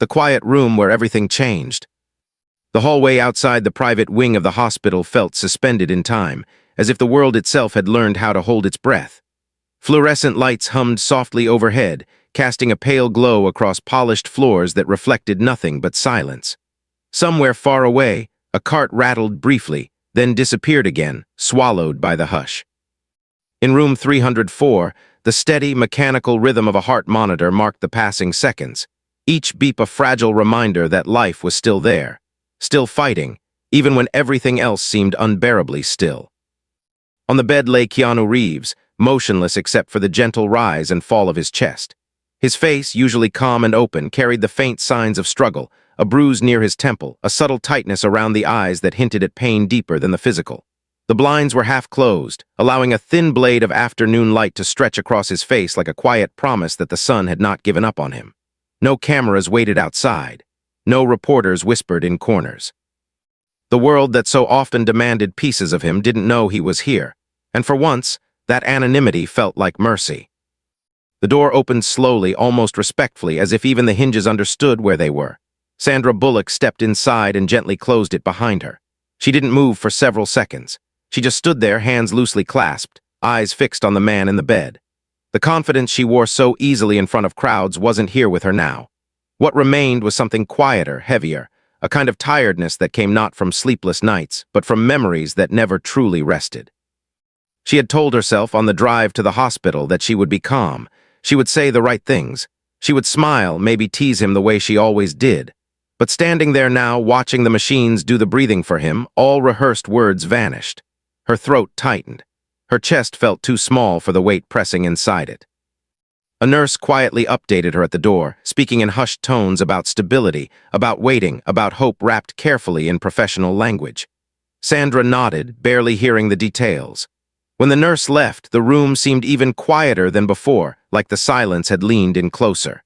the quiet room where everything changed. The hallway outside the private wing of the hospital felt suspended in time, as if the world itself had learned how to hold its breath. Fluorescent lights hummed softly overhead, casting a pale glow across polished floors that reflected nothing but silence. Somewhere far away, a cart rattled briefly, then disappeared again, swallowed by the hush. In room 304, the steady, mechanical rhythm of a heart monitor marked the passing seconds, each beep a fragile reminder that life was still there, still fighting, even when everything else seemed unbearably still. On the bed lay Keanu Reeves, motionless except for the gentle rise and fall of his chest. His face, usually calm and open, carried the faint signs of struggle, a bruise near his temple, a subtle tightness around the eyes that hinted at pain deeper than the physical. The blinds were half closed, allowing a thin blade of afternoon light to stretch across his face like a quiet promise that the sun had not given up on him. No cameras waited outside. No reporters whispered in corners. The world that so often demanded pieces of him didn't know he was here, and for once, that anonymity felt like mercy. The door opened slowly, almost respectfully, as if even the hinges understood where they were. Sandra Bullock stepped inside and gently closed it behind her. She didn't move for several seconds. She just stood there, hands loosely clasped, eyes fixed on the man in the bed. The confidence she wore so easily in front of crowds wasn't here with her now. What remained was something quieter, heavier, a kind of tiredness that came not from sleepless nights, but from memories that never truly rested. She had told herself on the drive to the hospital that she would be calm. She would say the right things. She would smile, maybe tease him the way she always did. But standing there now, watching the machines do the breathing for him, all rehearsed words vanished. Her throat tightened. Her chest felt too small for the weight pressing inside it. A nurse quietly updated her at the door, speaking in hushed tones about stability, about waiting, about hope wrapped carefully in professional language. Sandra nodded, barely hearing the details. When the nurse left, the room seemed even quieter than before, like the silence had leaned in closer.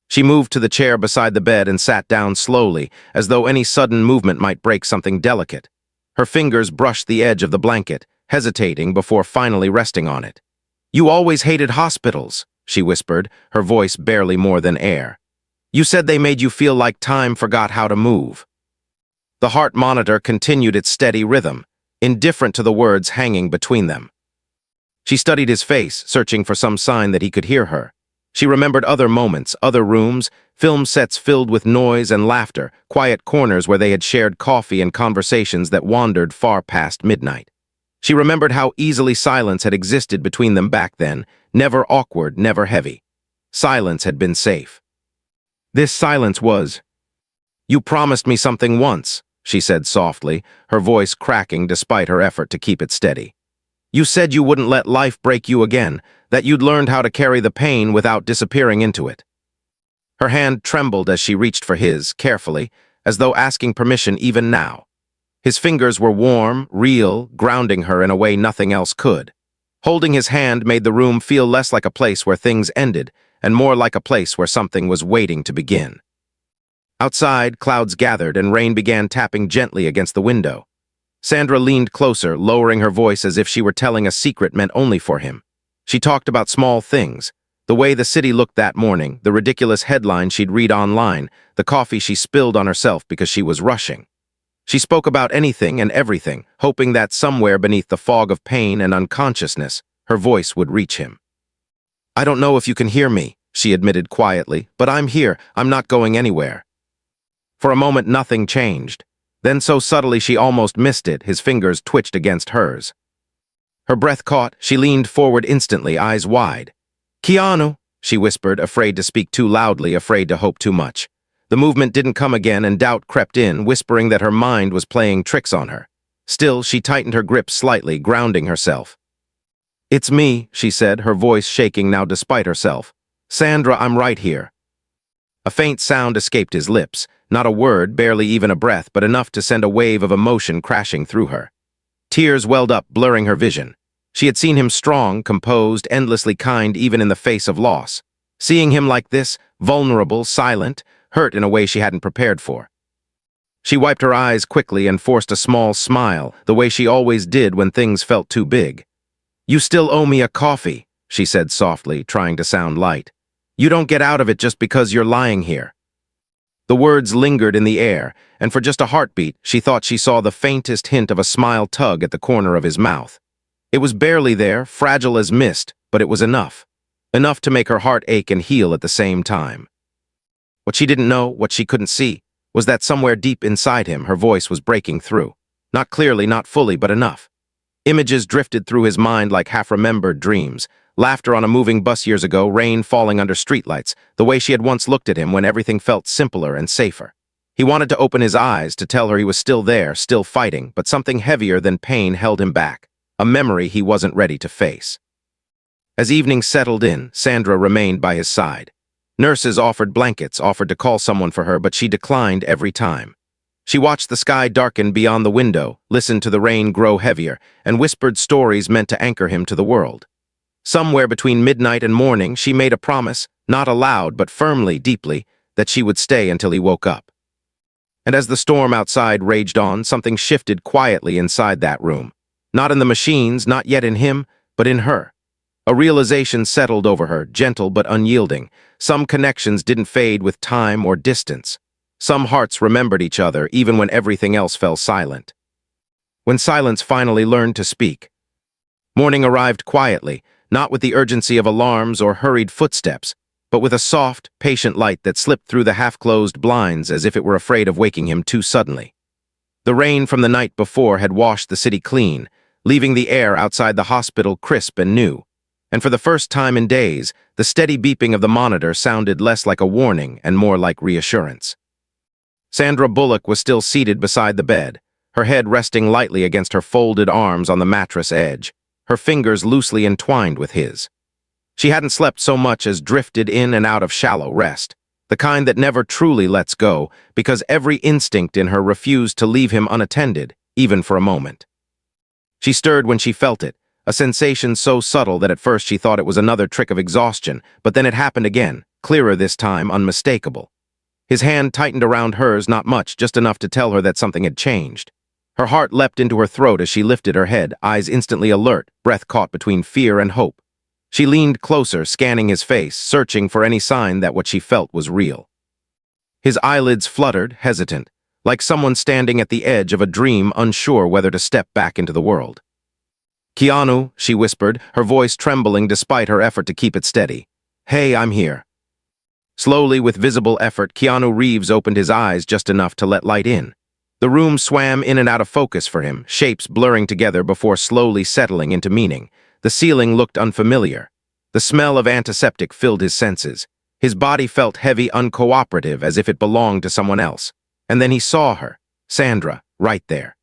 She moved to the chair beside the bed and sat down slowly, as though any sudden movement might break something delicate. Her fingers brushed the edge of the blanket, hesitating before finally resting on it. "You always hated hospitals," she whispered, her voice barely more than air. "You said they made you feel like time forgot how to move." The heart monitor continued its steady rhythm, indifferent to the words hanging between them. She studied his face, searching for some sign that he could hear her. She remembered other moments, other rooms, film sets filled with noise and laughter, quiet corners where they had shared coffee and conversations that wandered far past midnight. She remembered how easily silence had existed between them back then, never awkward, never heavy. Silence had been safe. This silence was, "You promised me something once," she said softly, her voice cracking despite her effort to keep it steady. "You said you wouldn't let life break you again, that you'd learned how to carry the pain without disappearing into it." Her hand trembled as she reached for his, carefully, as though asking permission even now. His fingers were warm, real, grounding her in a way nothing else could. Holding his hand made the room feel less like a place where things ended, and more like a place where something was waiting to begin. Outside, clouds gathered and rain began tapping gently against the window. Sandra leaned closer, lowering her voice as if she were telling a secret meant only for him. She talked about small things, the way the city looked that morning, the ridiculous headlines she'd read online, the coffee she spilled on herself because she was rushing. She spoke about anything and everything, hoping that somewhere beneath the fog of pain and unconsciousness, her voice would reach him. "I don't know if you can hear me," she admitted quietly, "but I'm here. I'm not going anywhere." For a moment, nothing changed. Then so subtly she almost missed it, his fingers twitched against hers. Her breath caught, she leaned forward instantly, eyes wide. "Keanu," she whispered, afraid to speak too loudly, afraid to hope too much. The movement didn't come again and doubt crept in, whispering that her mind was playing tricks on her. Still, she tightened her grip slightly, grounding herself. "It's me," she said, her voice shaking now despite herself. "Sandra, I'm right here." A faint sound escaped his lips, not a word, barely even a breath, but enough to send a wave of emotion crashing through her. Tears welled up, blurring her vision. She had seen him strong, composed, endlessly kind even in the face of loss. Seeing him like this, vulnerable, silent, hurt in a way she hadn't prepared for. She wiped her eyes quickly and forced a small smile, the way she always did when things felt too big. "You still owe me a coffee," she said softly, trying to sound light. "You don't get out of it just because you're lying here." The words lingered in the air, and for just a heartbeat, she thought she saw the faintest hint of a smile tug at the corner of his mouth. It was barely there, fragile as mist, but it was enough. Enough to make her heart ache and heal at the same time. What she didn't know, what she couldn't see, was that somewhere deep inside him, her voice was breaking through. Not clearly, not fully, but enough. Images drifted through his mind like half-remembered dreams. Laughter on a moving bus years ago, rain falling under streetlights, the way she had once looked at him when everything felt simpler and safer. He wanted to open his eyes to tell her he was still there, still fighting, but something heavier than pain held him back, a memory he wasn't ready to face. As evening settled in, Sandra remained by his side. Nurses offered blankets, offered to call someone for her, but she declined every time. She watched the sky darken beyond the window, listened to the rain grow heavier, and whispered stories meant to anchor him to the world. Somewhere between midnight and morning, she made a promise, not aloud but firmly, deeply, that she would stay until he woke up. And as the storm outside raged on, something shifted quietly inside that room. Not in the machines, not yet in him, but in her. A realization settled over her, gentle but unyielding. Some connections didn't fade with time or distance. Some hearts remembered each other even when everything else fell silent. When silence finally learned to speak. Morning arrived quietly, not with the urgency of alarms or hurried footsteps, but with a soft, patient light that slipped through the half-closed blinds as if it were afraid of waking him too suddenly. The rain from the night before had washed the city clean, leaving the air outside the hospital crisp and new. And for the first time in days, the steady beeping of the monitor sounded less like a warning and more like reassurance. Sandra Bullock was still seated beside the bed, her head resting lightly against her folded arms on the mattress edge, her fingers loosely entwined with his. She hadn't slept so much as drifted in and out of shallow rest, the kind that never truly lets go, because every instinct in her refused to leave him unattended, even for a moment. She stirred when she felt it, a sensation so subtle that at first she thought it was another trick of exhaustion, but then it happened again, clearer this time, unmistakable. His hand tightened around hers, not much, just enough to tell her that something had changed. Her heart leapt into her throat as she lifted her head, eyes instantly alert, breath caught between fear and hope. She leaned closer, scanning his face, searching for any sign that what she felt was real. His eyelids fluttered, hesitant, like someone standing at the edge of a dream, unsure whether to step back into the world. "Keanu," she whispered, her voice trembling despite her effort to keep it steady. "Hey, I'm here." Slowly, with visible effort, Keanu Reeves opened his eyes just enough to let light in. The room swam in and out of focus for him, shapes blurring together before slowly settling into meaning. The ceiling looked unfamiliar. The smell of antiseptic filled his senses. His body felt heavy, uncooperative, as if it belonged to someone else. And then he saw her, Sandra, right there.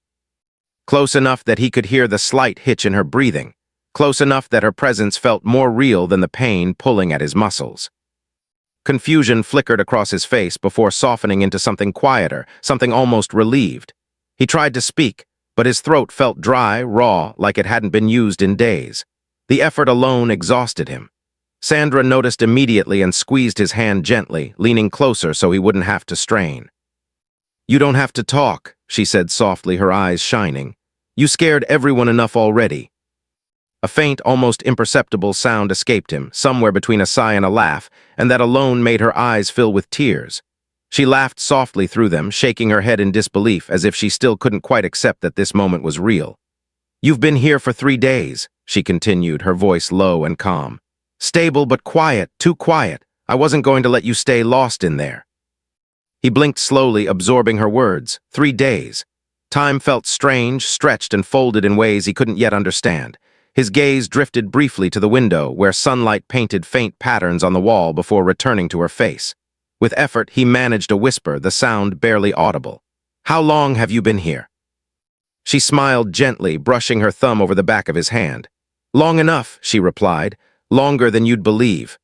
Close enough that he could hear the slight hitch in her breathing. Close enough that her presence felt more real than the pain pulling at his muscles. Confusion flickered across his face before softening into something quieter, something almost relieved. He tried to speak, but his throat felt dry, raw, like it hadn't been used in days. The effort alone exhausted him. Sandra noticed immediately and squeezed his hand gently, leaning closer so he wouldn't have to strain. "You don't have to talk," she said softly, her eyes shining. "You scared everyone enough already." A faint, almost imperceptible sound escaped him, somewhere between a sigh and a laugh, and that alone made her eyes fill with tears. She laughed softly through them, shaking her head in disbelief, as if she still couldn't quite accept that this moment was real. "You've been here for 3 days, she continued, her voice low and calm. "Stable but quiet, too quiet. I wasn't going to let you stay lost in there." He blinked slowly, absorbing her words. 3 days. Time felt strange, stretched and folded in ways he couldn't yet understand. His gaze drifted briefly to the window, where sunlight painted faint patterns on the wall before returning to her face. With effort, he managed a whisper, the sound barely audible. "How long have you been here?" She smiled gently, brushing her thumb over the back of his hand. "Long enough," she replied. "Longer than you'd believe."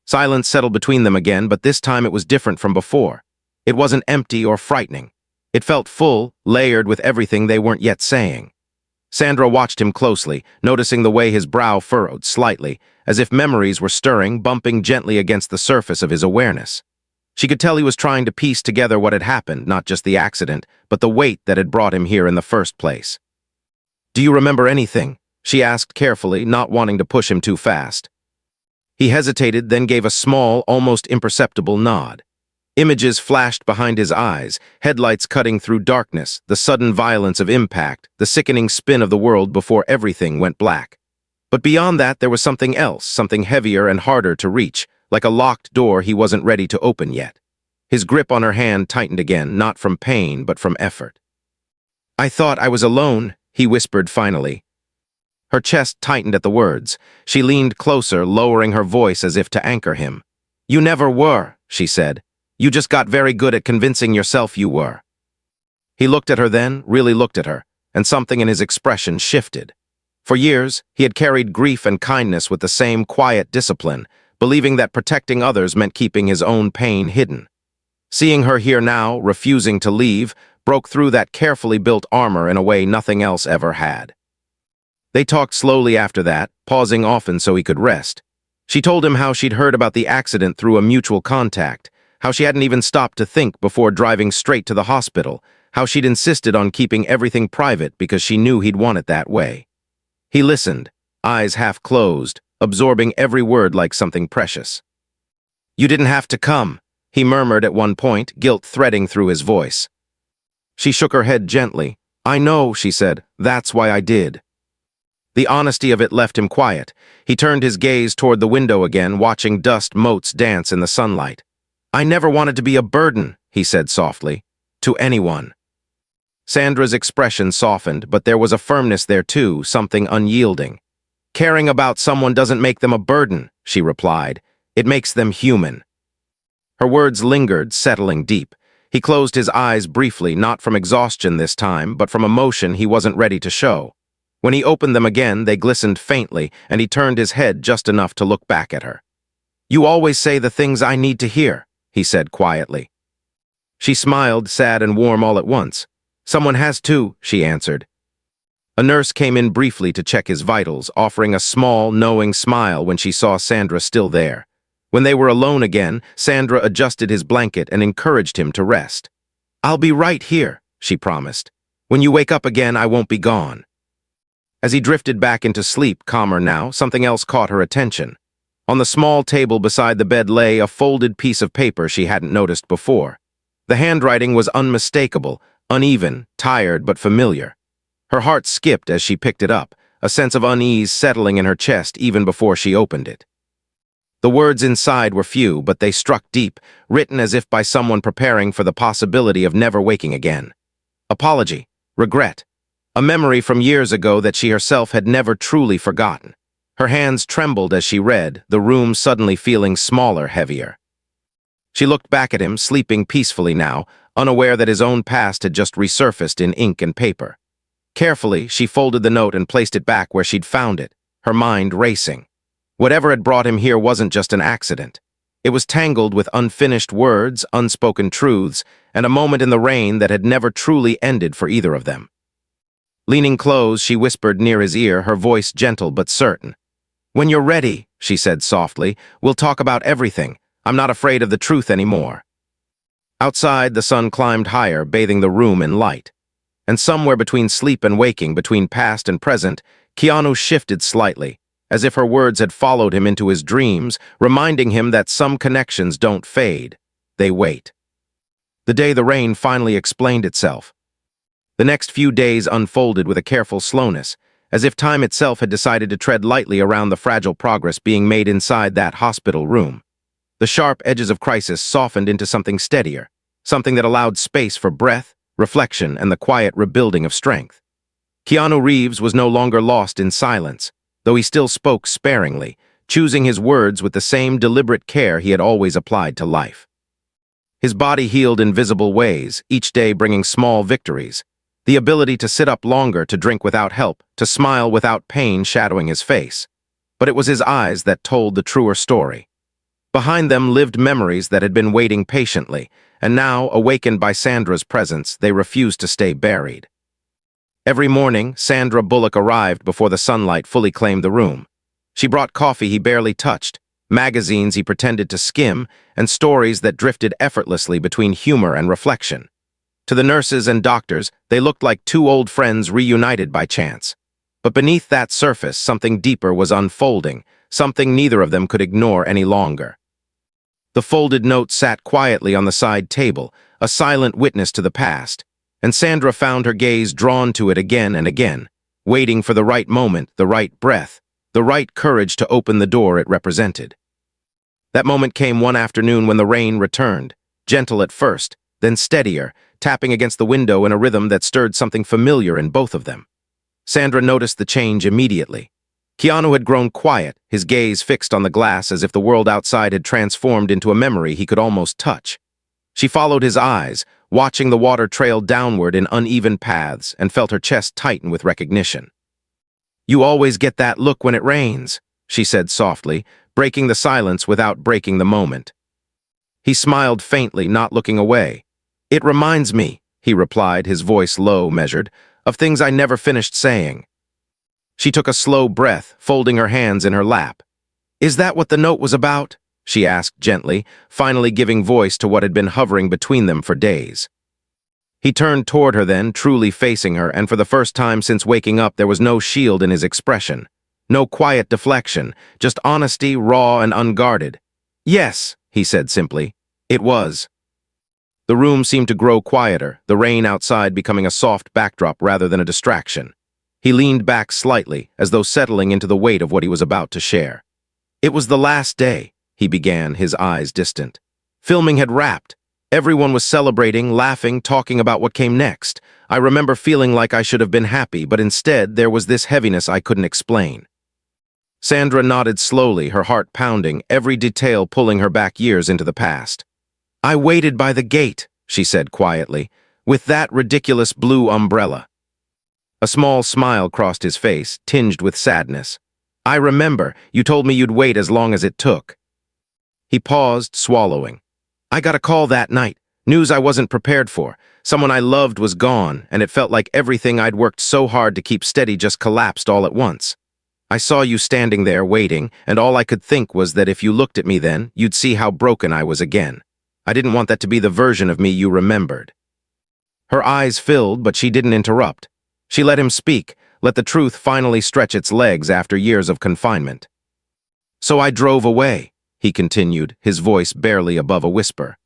Silence settled between them again, but this time it was different from before. It wasn't empty or frightening. It felt full, layered with everything they weren't yet saying. Sandra watched him closely, noticing the way his brow furrowed slightly, as if memories were stirring, bumping gently against the surface of his awareness. She could tell he was trying to piece together what had happened, not just the accident, but the weight that had brought him here in the first place. "Do you remember anything?" she asked carefully, not wanting to push him too fast. He hesitated, then gave a small, almost imperceptible nod. Images flashed behind his eyes, headlights cutting through darkness, the sudden violence of impact, the sickening spin of the world before everything went black. But beyond that, there was something else, something heavier and harder to reach, like a locked door he wasn't ready to open yet. His grip on her hand tightened again, not from pain, but from effort. "I thought I was alone," he whispered finally. Her chest tightened at the words. She leaned closer, lowering her voice as if to anchor him. "You never were," she said. "You just got very good at convincing yourself you were." He looked at her then, really looked at her, and something in his expression shifted. For years, he had carried grief and kindness with the same quiet discipline, believing that protecting others meant keeping his own pain hidden. Seeing her here now, refusing to leave, broke through that carefully built armor in a way nothing else ever had. They talked slowly after that, pausing often so he could rest. She told him how she'd heard about the accident through a mutual contact, how she hadn't even stopped to think before driving straight to the hospital, how she'd insisted on keeping everything private because she knew he'd want it that way. He listened, eyes half closed, absorbing every word like something precious. "You didn't have to come," he murmured at one point, guilt threading through his voice. She shook her head gently. "I know," she said. "That's why I did." The honesty of it left him quiet. He turned his gaze toward the window again, watching dust motes dance in the sunlight. "I never wanted to be a burden," he said softly, "to anyone." Sandra's expression softened, but there was a firmness there too, something unyielding. "Caring about someone doesn't make them a burden," she replied. "It makes them human." Her words lingered, settling deep. He closed his eyes briefly, not from exhaustion this time, but from emotion he wasn't ready to show. When he opened them again, they glistened faintly, and he turned his head just enough to look back at her. "You always say the things I need to hear," he said quietly. She smiled, sad and warm all at once. "Someone has too," she answered. A nurse came in briefly to check his vitals, offering a small, knowing smile when she saw Sandra still there. When they were alone again, Sandra adjusted his blanket and encouraged him to rest. "I'll be right here," she promised. "When you wake up again, I won't be gone." As he drifted back into sleep, calmer now, something else caught her attention. On the small table beside the bed lay a folded piece of paper she hadn't noticed before. The handwriting was unmistakable, uneven, tired but familiar. Her heart skipped as she picked it up, a sense of unease settling in her chest even before she opened it. The words inside were few, but they struck deep, written as if by someone preparing for the possibility of never waking again. Apology, regret, a memory from years ago that she herself had never truly forgotten. Her hands trembled as she read, the room suddenly feeling smaller, heavier. She looked back at him, sleeping peacefully now, unaware that his own past had just resurfaced in ink and paper. Carefully, she folded the note and placed it back where she'd found it, her mind racing. Whatever had brought him here wasn't just an accident. It was tangled with unfinished words, unspoken truths, and a moment in the rain that had never truly ended for either of them. Leaning close, she whispered near his ear, her voice gentle but certain. "When you're ready," she said softly, "we'll talk about everything. I'm not afraid of the truth anymore." Outside, the sun climbed higher, bathing the room in light. And somewhere between sleep and waking, between past and present, Keanu shifted slightly, as if her words had followed him into his dreams, reminding him that some connections don't fade, they wait. The day the rain finally explained itself. The next few days unfolded with a careful slowness, as if time itself had decided to tread lightly around the fragile progress being made inside that hospital room. The sharp edges of crisis softened into something steadier, something that allowed space for breath, reflection, and the quiet rebuilding of strength. Keanu Reeves was no longer lost in silence, though he still spoke sparingly, choosing his words with the same deliberate care he had always applied to life. His body healed in visible ways, each day bringing small victories. The ability to sit up longer, to drink without help, to smile without pain shadowing his face. But it was his eyes that told the truer story. Behind them lived memories that had been waiting patiently, and now, awakened by Sandra's presence, they refused to stay buried. Every morning, Sandra Bullock arrived before the sunlight fully claimed the room. She brought coffee he barely touched, magazines he pretended to skim, and stories that drifted effortlessly between humor and reflection. To the nurses and doctors, they looked like two old friends reunited by chance. But beneath that surface, something deeper was unfolding, something neither of them could ignore any longer. The folded note sat quietly on the side table, a silent witness to the past, and Sandra found her gaze drawn to it again and again, waiting for the right moment, the right breath, the right courage to open the door it represented. That moment came one afternoon when the rain returned, gentle at first, then steadier, tapping against the window in a rhythm that stirred something familiar in both of them. Sandra noticed the change immediately. Keanu had grown quiet, his gaze fixed on the glass as if the world outside had transformed into a memory he could almost touch. She followed his eyes, watching the water trail downward in uneven paths, and felt her chest tighten with recognition. "You always get that look when it rains," she said softly, breaking the silence without breaking the moment. He smiled faintly, not looking away. "It reminds me," he replied, his voice low, measured, "of things I never finished saying." She took a slow breath, folding her hands in her lap. "Is that what the note was about?" she asked gently, finally giving voice to what had been hovering between them for days. He turned toward her then, truly facing her, and for the first time since waking up there was no shield in his expression. No quiet deflection, just honesty, raw and unguarded. "Yes," he said simply. "It was." The room seemed to grow quieter, the rain outside becoming a soft backdrop rather than a distraction. He leaned back slightly, as though settling into the weight of what he was about to share. "It was the last day," he began, his eyes distant. "Filming had wrapped. Everyone was celebrating, laughing, talking about what came next. I remember feeling like I should have been happy, but instead there was this heaviness I couldn't explain." Sandra nodded slowly, her heart pounding, every detail pulling her back years into the past. "I waited by the gate," she said quietly, "with that ridiculous blue umbrella." A small smile crossed his face, tinged with sadness. "I remember, you told me you'd wait as long as it took." He paused, swallowing. "I got a call that night, news I wasn't prepared for. Someone I loved was gone, and it felt like everything I'd worked so hard to keep steady just collapsed all at once. I saw you standing there, waiting, and all I could think was that if you looked at me then, you'd see how broken I was again. I didn't want that to be the version of me you remembered." Her eyes filled, but she didn't interrupt. She let him speak, let the truth finally stretch its legs after years of confinement. "So I drove away," he continued, his voice barely above a whisper.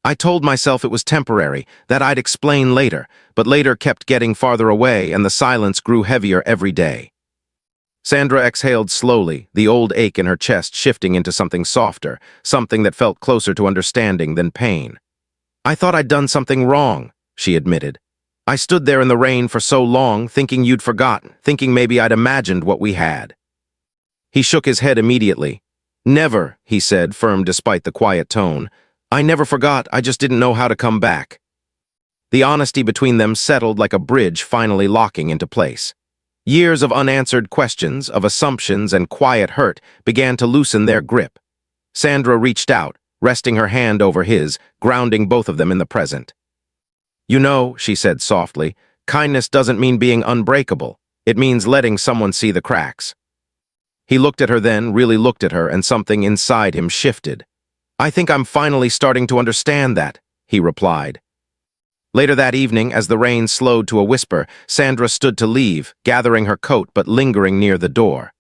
"I told myself it was temporary, that I'd explain later, but later kept getting farther away and the silence grew heavier every day." Sandra exhaled slowly, the old ache in her chest shifting into something softer, something that felt closer to understanding than pain. "I thought I'd done something wrong," she admitted. "I stood there in the rain for so long, thinking you'd forgotten, thinking maybe I'd imagined what we had." He shook his head immediately. "Never," he said, firm despite the quiet tone. "I never forgot, I just didn't know how to come back." The honesty between them settled like a bridge finally locking into place. Years of unanswered questions, of assumptions and quiet hurt began to loosen their grip. Sandra reached out, resting her hand over his, grounding both of them in the present. "You know," she said softly, "kindness doesn't mean being unbreakable. It means letting someone see the cracks." He looked at her then, really looked at her, and something inside him shifted. "I think I'm finally starting to understand that," he replied. Later that evening, as the rain slowed to a whisper, Sandra stood to leave, gathering her coat but lingering near the door.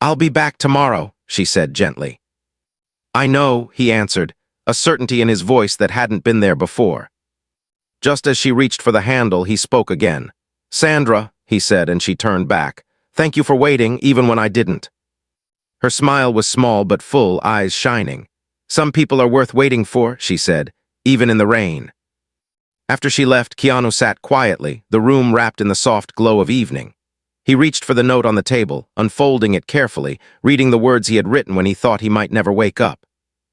"I'll be back tomorrow," she said gently. "I know," he answered, a certainty in his voice that hadn't been there before. Just as she reached for the handle, he spoke again. "Sandra," he said, and she turned back. "Thank you for waiting, even when I didn't." Her smile was small but full, eyes shining. "Some people are worth waiting for," she said, "even in the rain." After she left, Keanu sat quietly, the room wrapped in the soft glow of evening. He reached for the note on the table, unfolding it carefully, reading the words he had written when he thought he might never wake up.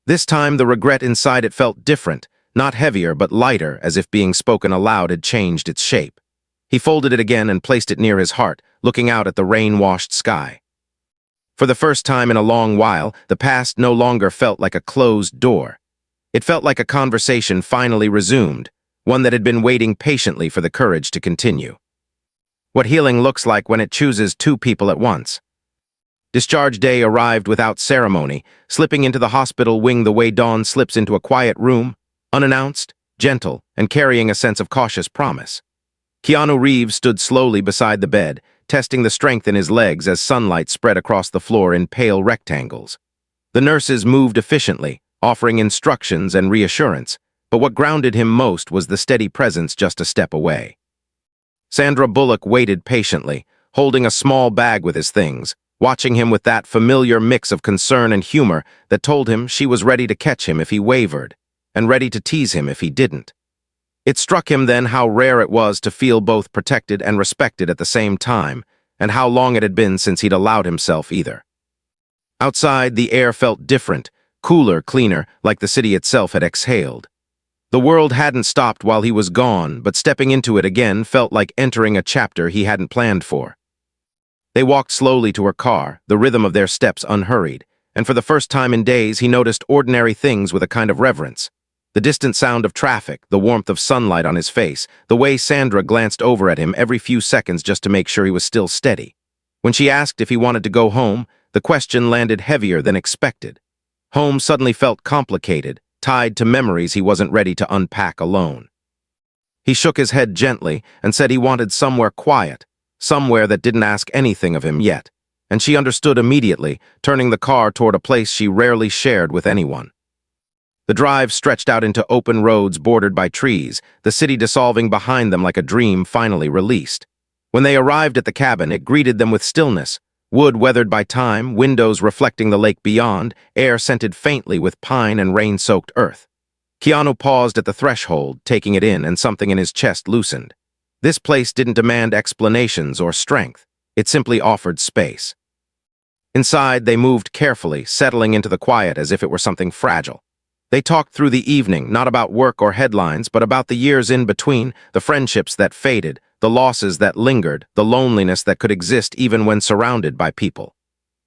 This time, the regret inside it felt different, not heavier but lighter, as if being spoken aloud had changed its shape. He folded it again and placed it near his heart, looking out at the rain-washed sky. For the first time in a long while, the past no longer felt like a closed door. It felt like a conversation finally resumed, one that had been waiting patiently for the courage to continue. What healing looks like when it chooses two people at once. Discharge day arrived without ceremony, slipping into the hospital wing the way dawn slips into a quiet room, unannounced, gentle, and carrying a sense of cautious promise. Keanu Reeves stood slowly beside the bed, testing the strength in his legs as sunlight spread across the floor in pale rectangles. The nurses moved efficiently, offering instructions and reassurance, but what grounded him most was the steady presence just a step away. Sandra Bullock waited patiently, holding a small bag with his things, watching him with that familiar mix of concern and humor that told him she was ready to catch him if he wavered, and ready to tease him if he didn't. It struck him then how rare it was to feel both protected and respected at the same time, and how long it had been since he'd allowed himself either. Outside, the air felt different, cooler, cleaner, like the city itself had exhaled. The world hadn't stopped while he was gone, but stepping into it again felt like entering a chapter he hadn't planned for. They walked slowly to her car, the rhythm of their steps unhurried, and for the first time in days he noticed ordinary things with a kind of reverence. The distant sound of traffic, the warmth of sunlight on his face, the way Sandra glanced over at him every few seconds just to make sure he was still steady. When she asked if he wanted to go home, the question landed heavier than expected. Home suddenly felt complicated, tied to memories he wasn't ready to unpack alone. He shook his head gently and said he wanted somewhere quiet, somewhere that didn't ask anything of him yet, and she understood immediately, turning the car toward a place she rarely shared with anyone. The drive stretched out into open roads bordered by trees, the city dissolving behind them like a dream finally released. When they arrived at the cabin, it greeted them with stillness, wood weathered by time, windows reflecting the lake beyond, air scented faintly with pine and rain-soaked earth. Keanu paused at the threshold, taking it in, and something in his chest loosened. This place didn't demand explanations or strength. It simply offered space. Inside, they moved carefully, settling into the quiet as if it were something fragile. They talked through the evening, not about work or headlines, but about the years in between, the friendships that faded, the losses that lingered, the loneliness that could exist even when surrounded by people.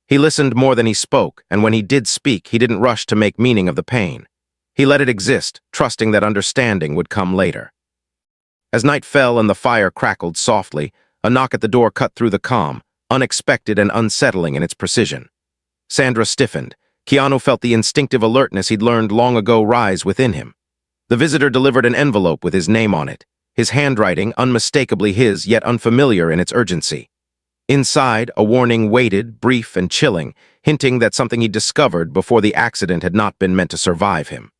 He listened more than he spoke, and when he did speak, he didn't rush to make meaning of the pain. He let it exist, trusting that understanding would come later. As night fell and the fire crackled softly, a knock at the door cut through the calm, unexpected and unsettling in its precision. Sandra stiffened. Keanu felt the instinctive alertness he'd learned long ago rise within him. The visitor delivered an envelope with his name on it, his handwriting unmistakably his, yet unfamiliar in its urgency. Inside, a warning waited, brief and chilling, hinting that something he'd discovered before the accident had not been meant to survive him.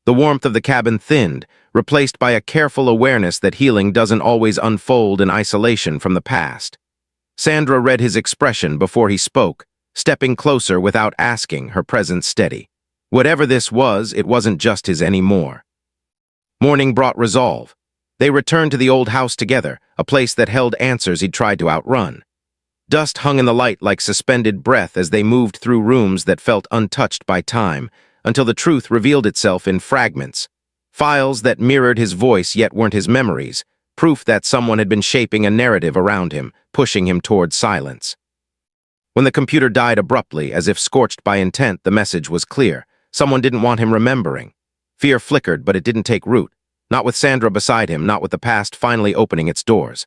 The warmth of the cabin thinned, replaced by a careful awareness that healing doesn't always unfold in isolation from the past. Sandra read his expression before he spoke, stepping closer without asking, her presence steady. Whatever this was, it wasn't just his anymore. Morning brought resolve. They returned to the old house together, a place that held answers he'd tried to outrun. Dust hung in the light like suspended breath as they moved through rooms that felt untouched by time, until the truth revealed itself in fragments. Files that mirrored his voice yet weren't his memories, proof that someone had been shaping a narrative around him, pushing him toward silence. When the computer died abruptly, as if scorched by intent, the message was clear. Someone didn't want him remembering. Fear flickered, but it didn't take root. Not with Sandra beside him, not with the past finally opening its doors.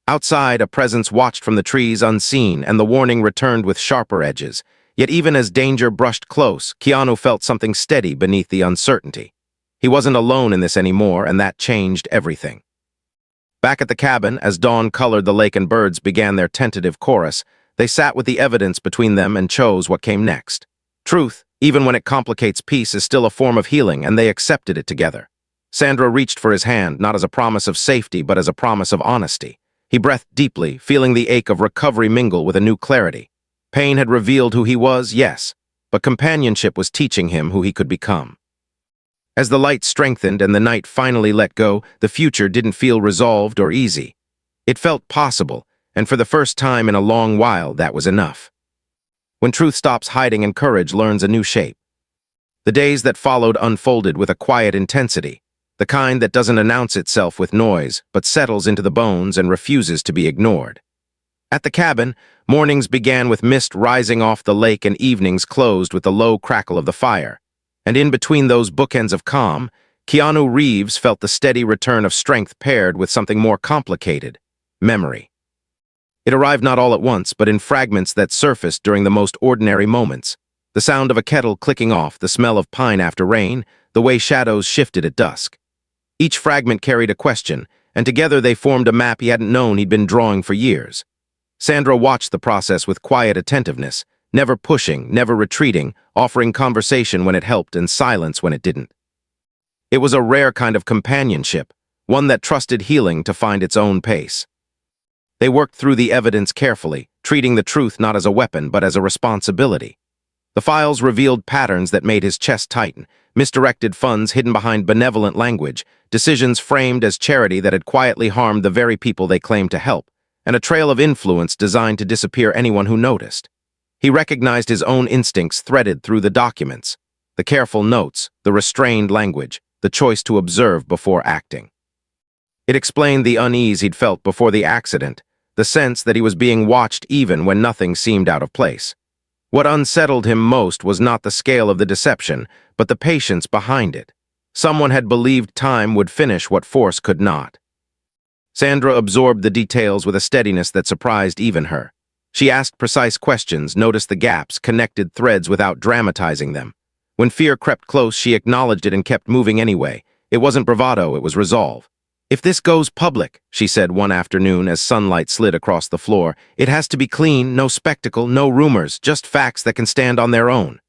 Outside, a presence watched from the trees unseen, and the warning returned with sharper edges. Yet even as danger brushed close, Keanu felt something steady beneath the uncertainty. He wasn't alone in this anymore, and that changed everything. Back at the cabin, as dawn colored the lake and birds began their tentative chorus, they sat with the evidence between them and chose what came next. Truth, even when it complicates peace, is still a form of healing, and they accepted it together. Sandra reached for his hand, not as a promise of safety, but as a promise of honesty. He breathed deeply, feeling the ache of recovery mingle with a new clarity. Pain had revealed who he was, yes, but companionship was teaching him who he could become. As the light strengthened and the night finally let go, the future didn't feel resolved or easy. It felt possible, and for the first time in a long while, that was enough. When truth stops hiding and courage learns a new shape. The days that followed unfolded with a quiet intensity, the kind that doesn't announce itself with noise, but settles into the bones and refuses to be ignored. At the cabin, mornings began with mist rising off the lake and evenings closed with the low crackle of the fire. And in between those bookends of calm, Keanu Reeves felt the steady return of strength paired with something more complicated: memory. It arrived not all at once, but in fragments that surfaced during the most ordinary moments. The sound of a kettle clicking off, the smell of pine after rain, the way shadows shifted at dusk. Each fragment carried a question, and together they formed a map he hadn't known he'd been drawing for years. Sandra watched the process with quiet attentiveness, never pushing, never retreating, offering conversation when it helped and silence when it didn't. It was a rare kind of companionship, one that trusted healing to find its own pace. They worked through the evidence carefully, treating the truth not as a weapon but as a responsibility. The files revealed patterns that made his chest tighten, misdirected funds hidden behind benevolent language, decisions framed as charity that had quietly harmed the very people they claimed to help, and a trail of influence designed to disappear anyone who noticed. He recognized his own instincts threaded through the documents, the careful notes, the restrained language, the choice to observe before acting. It explained the unease he'd felt before the accident, the sense that he was being watched even when nothing seemed out of place. What unsettled him most was not the scale of the deception, but the patience behind it. Someone had believed time would finish what force could not. Sandra absorbed the details with a steadiness that surprised even her. She asked precise questions, noticed the gaps, connected threads without dramatizing them. When fear crept close, she acknowledged it and kept moving anyway. It wasn't bravado, it was resolve. "If this goes public," she said one afternoon as sunlight slid across the floor, "it has to be clean, no spectacle, no rumors, just facts that can stand on their own."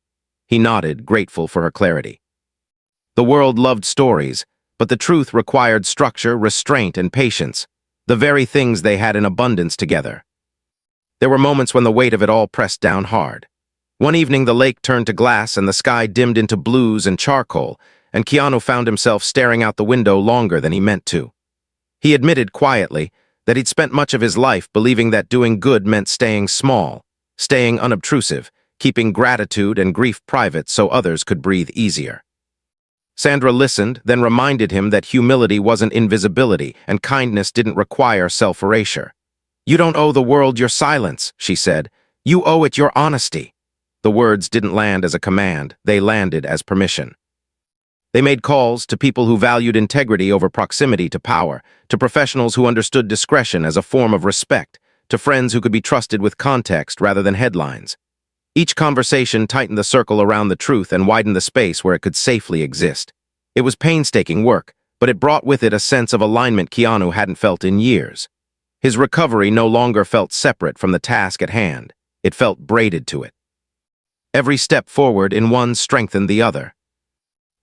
He nodded, grateful for her clarity. The world loved stories, but the truth required structure, restraint, and patience, the very things they had in abundance together. There were moments when the weight of it all pressed down hard. One evening the lake turned to glass and the sky dimmed into blues and charcoal, and Keanu found himself staring out the window longer than he meant to. He admitted quietly that he'd spent much of his life believing that doing good meant staying small, staying unobtrusive, keeping gratitude and grief private so others could breathe easier. Sandra listened, then reminded him that humility wasn't invisibility and kindness didn't require self-erasure. "You don't owe the world your silence," she said. "You owe it your honesty." The words didn't land as a command, they landed as permission. They made calls to people who valued integrity over proximity to power, to professionals who understood discretion as a form of respect, to friends who could be trusted with context rather than headlines. Each conversation tightened the circle around the truth and widened the space where it could safely exist. It was painstaking work, but it brought with it a sense of alignment Keanu hadn't felt in years. His recovery no longer felt separate from the task at hand. It felt braided to it. Every step forward in one strengthened the other.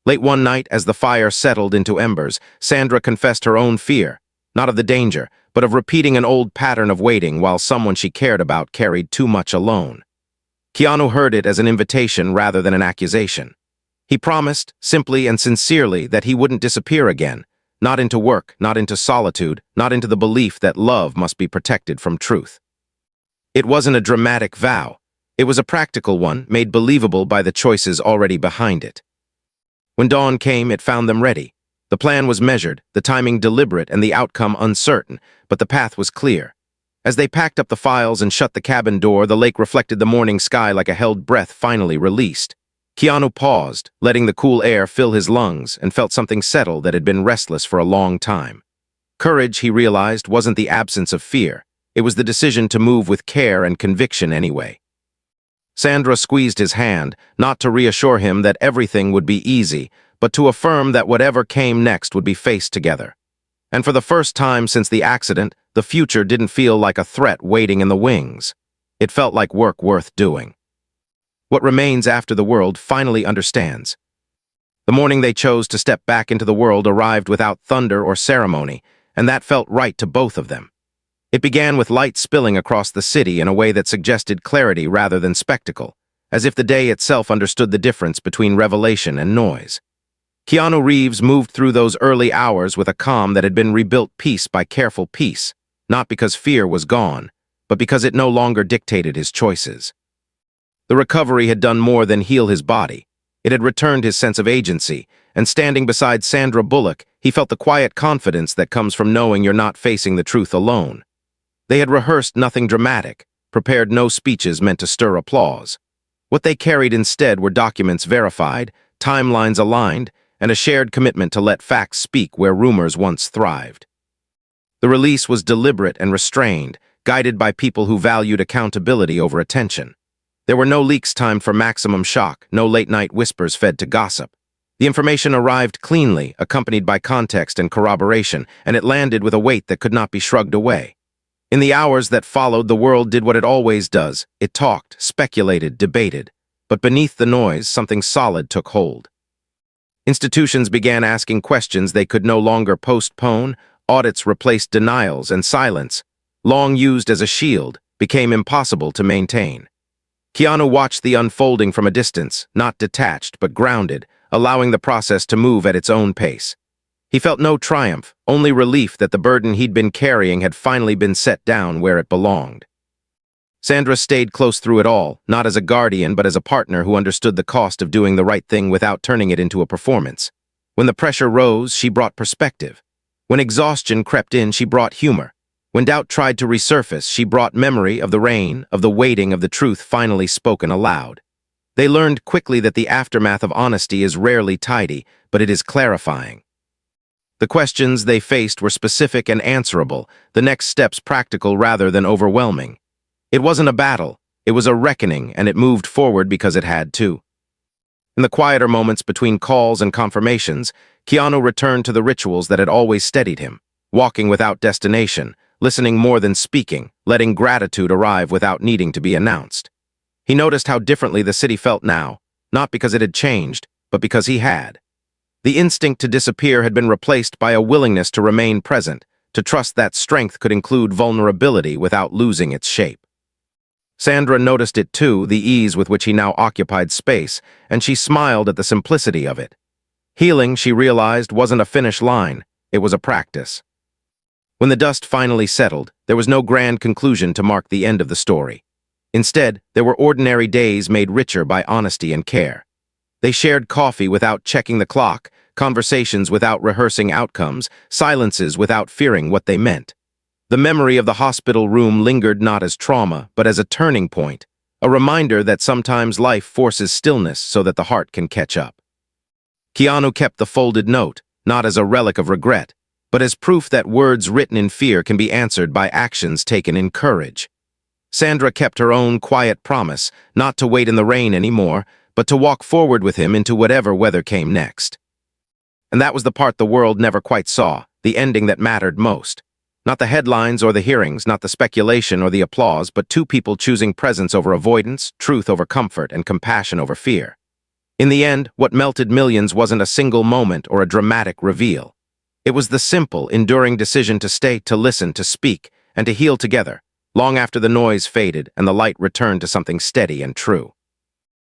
Late one night, as the fire settled into embers, Sandra confessed her own fear, not of the danger, but of repeating an old pattern of waiting while someone she cared about carried too much alone. Keanu heard it as an invitation rather than an accusation. He promised, simply and sincerely, that he wouldn't disappear again, not into work, not into solitude, not into the belief that love must be protected from truth. It wasn't a dramatic vow. It was a practical one, made believable by the choices already behind it. When dawn came, it found them ready. The plan was measured, the timing deliberate, and the outcome uncertain, but the path was clear. As they packed up the files and shut the cabin door, the lake reflected the morning sky like a held breath finally released. Keanu paused, letting the cool air fill his lungs, and felt something settle that had been restless for a long time. Courage, he realized, wasn't the absence of fear. It was the decision to move with care and conviction anyway. Sandra squeezed his hand, not to reassure him that everything would be easy, but to affirm that whatever came next would be faced together. And for the first time since the accident, the future didn't feel like a threat waiting in the wings. It felt like work worth doing. What remains after the world finally understands. The morning they chose to step back into the world arrived without thunder or ceremony, and that felt right to both of them. It began with light spilling across the city in a way that suggested clarity rather than spectacle, as if the day itself understood the difference between revelation and noise. Keanu Reeves moved through those early hours with a calm that had been rebuilt piece by careful piece, not because fear was gone, but because it no longer dictated his choices. The recovery had done more than heal his body. It had returned his sense of agency, and standing beside Sandra Bullock, he felt the quiet confidence that comes from knowing you're not facing the truth alone. They had rehearsed nothing dramatic, prepared no speeches meant to stir applause. What they carried instead were documents verified, timelines aligned, and a shared commitment to let facts speak where rumors once thrived. The release was deliberate and restrained, guided by people who valued accountability over attention. There were no leaks timed for maximum shock, no late-night whispers fed to gossip. The information arrived cleanly, accompanied by context and corroboration, and it landed with a weight that could not be shrugged away. In the hours that followed, the world did what it always does. It talked, speculated, debated. But beneath the noise, something solid took hold. Institutions began asking questions they could no longer postpone. Audits replaced denials, and silence, long used as a shield, became impossible to maintain. Keanu watched the unfolding from a distance, not detached but grounded, allowing the process to move at its own pace. He felt no triumph, only relief that the burden he'd been carrying had finally been set down where it belonged. Sandra stayed close through it all, not as a guardian but as a partner who understood the cost of doing the right thing without turning it into a performance. When the pressure rose, she brought perspective. When exhaustion crept in, she brought humor. When doubt tried to resurface, she brought memory of the rain, of the waiting of the truth finally spoken aloud. They learned quickly that the aftermath of honesty is rarely tidy, but it is clarifying. The questions they faced were specific and answerable, the next steps practical rather than overwhelming. It wasn't a battle, it was a reckoning, and it moved forward because it had to. In the quieter moments between calls and confirmations, Keanu returned to the rituals that had always steadied him, walking without destination, listening more than speaking, letting gratitude arrive without needing to be announced. He noticed how differently the city felt now, not because it had changed, but because he had. The instinct to disappear had been replaced by a willingness to remain present, to trust that strength could include vulnerability without losing its shape. Sandra noticed it too, the ease with which he now occupied space, and she smiled at the simplicity of it. Healing, she realized, wasn't a finish line, it was a practice. When the dust finally settled, there was no grand conclusion to mark the end of the story. Instead, there were ordinary days made richer by honesty and care. They shared coffee without checking the clock, conversations without rehearsing outcomes, silences without fearing what they meant. The memory of the hospital room lingered not as trauma, but as a turning point, a reminder that sometimes life forces stillness so that the heart can catch up. Keanu kept the folded note, not as a relic of regret, but as proof that words written in fear can be answered by actions taken in courage. Sandra kept her own quiet promise, not to wait in the rain anymore, but to walk forward with him into whatever weather came next. And that was the part the world never quite saw, the ending that mattered most. Not the headlines or the hearings, not the speculation or the applause, but two people choosing presence over avoidance, truth over comfort, and compassion over fear. In the end, what melted millions wasn't a single moment or a dramatic reveal. It was the simple, enduring decision to stay, to listen, to speak, and to heal together, long after the noise faded and the light returned to something steady and true.